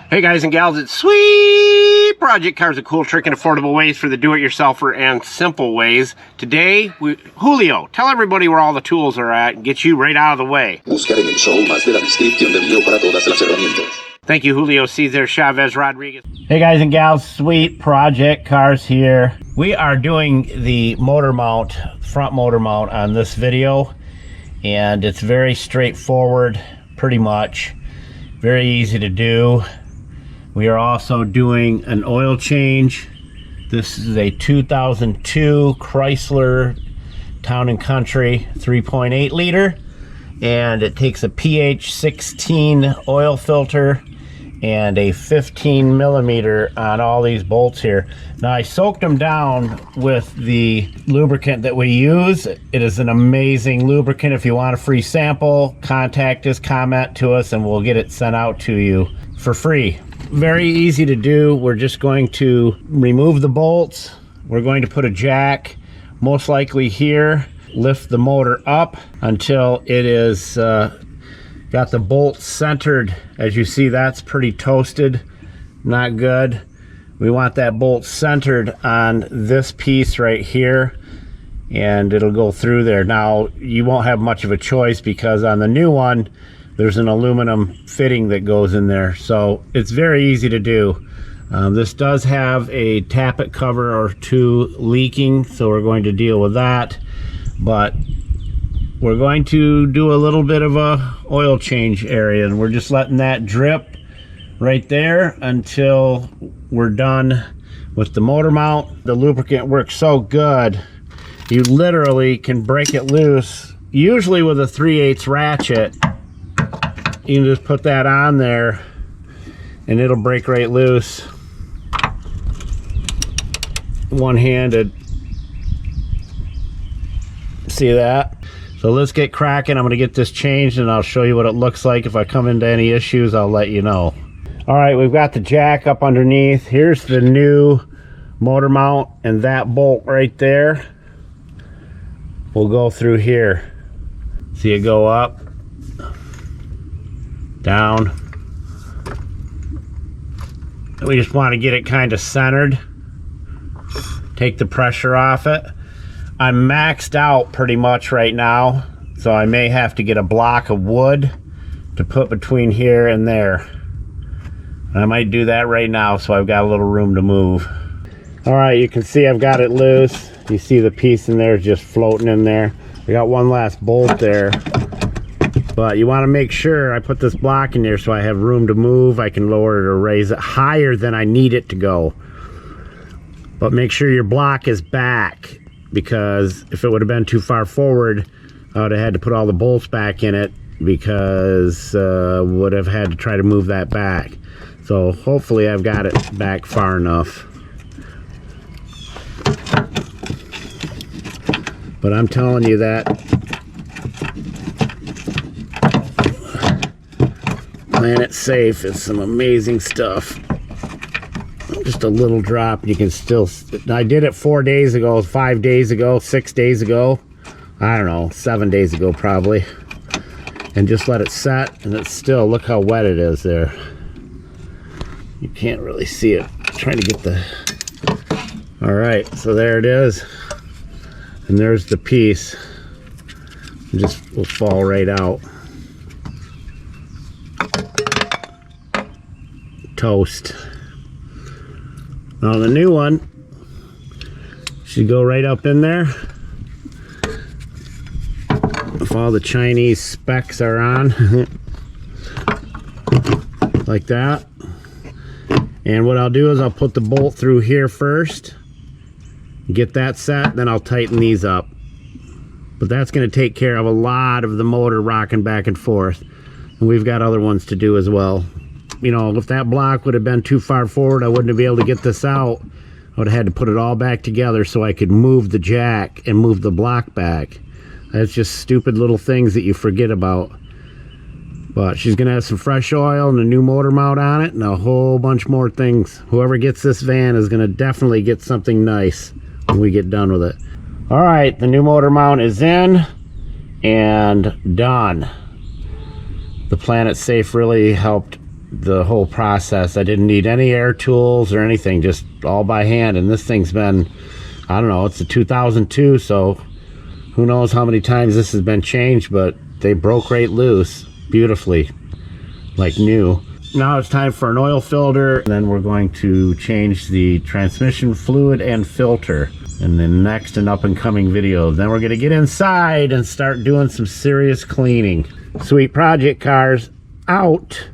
Hey guys and gals, it's Sweet Project Cars, a cool trick and affordable ways for the do-it-yourselfer and simple ways. Today, Julio, tell everybody where all the tools are at and get you right out of the way. Buscar en el show más de la descripción del video para todas las herramientas. Thank you, Julio Cesar Chavez Rodriguez. Hey guys and gals, Sweet Project Cars here. We are doing the motor mount, front motor mount on this video, and it's very straightforward, pretty much. Very easy to do. We are also doing an oil change. This is a 2002 Chrysler Town & Country 3.8 liter, and it takes a PH 16 oil filter and a 15 millimeter on all these bolts here. Now I soaked them down with the lubricant that we use. It is an amazing lubricant. If you want a free sample, contact us, comment to us, and we'll get it sent out to you for free. Very easy to do. We're just going to remove the bolts. We're going to put a jack, most likely here, lift the motor up until it is got the bolts centered. As you see, that's pretty toasted, not good. We want that bolt centered on this piece right here, and it'll go through there. Now you won't have much of a choice because on the new one there's an aluminum fitting that goes in there, so it's very easy to do. This does have a tappet cover or two leaking, so we're going to deal with that, but we're going to do a little bit of a oil change area, and we're just letting that drip right there until we're done with the motor mount. The lubricant works so good, you literally can break it loose, usually with a 3/8 ratchet. You can just put that on there and it'll break right loose, one-handed. See that? So let's get cracking. I'm gonna get this changed and I'll show you what it looks like. If I come into any issues, I'll let you know. All right, we've got the jack up underneath. Here's the new motor mount, and that bolt right there will go through here. See it go up, down. We just want to get it kind of centered, take the pressure off it. I'm maxed out pretty much right now, so I may have to get a block of wood to put between here and there. I might do that right now so I've got a little room to move. All right, you can see I've got it loose. You see the piece in there just floating in there. I got one last bolt there, but you want to make sure I put this block in there so I have room to move. I can lower it or raise it higher than I need it to go. But make sure your block is back, because if it would have been too far forward, I would have had to put all the bolts back in it, because would have had to try to move that back. So hopefully I've got it back far enough. But I'm telling you that Planet Safe is some amazing stuff. Just a little drop, you can still, I did it 4 days ago, 5 days ago, 6 days ago, I don't know, 7 days ago probably, and just let it set, and it's still, look how wet it is there. You can't really see it. I'm trying to get the, all right, so there it is, and there's the piece. It just will fall right out. Toast. Now the new one should go right up in there if all the Chinese specs are on. Like that. And what I'll do is I'll put the bolt through here first, get that set, then I'll tighten these up. But that's going to take care of a lot of the motor rocking back and forth, and we've got other ones to do as well. You know, if that block would have been too far forward, I wouldn't have been able to get this out. I would have had to put it all back together so I could move the jack and move the block back. That's just stupid little things that you forget about. But she's gonna have some fresh oil and a new motor mount on it and a whole bunch more things. Whoever gets this van is gonna definitely get something nice when we get done with it. All right, the new motor mount is in and done. The Planet Safe really helped the whole process. I didn't need any air tools or anything, just all by hand. And this thing's been, I don't know, it's a 2002, so who knows how many times this has been changed, but they broke right loose beautifully, like new. Now it's time for an oil filter, and then we're going to change the transmission fluid and filter in the next and up and coming video. Then we're going to get inside and start doing some serious cleaning. Sweet Project Cars out.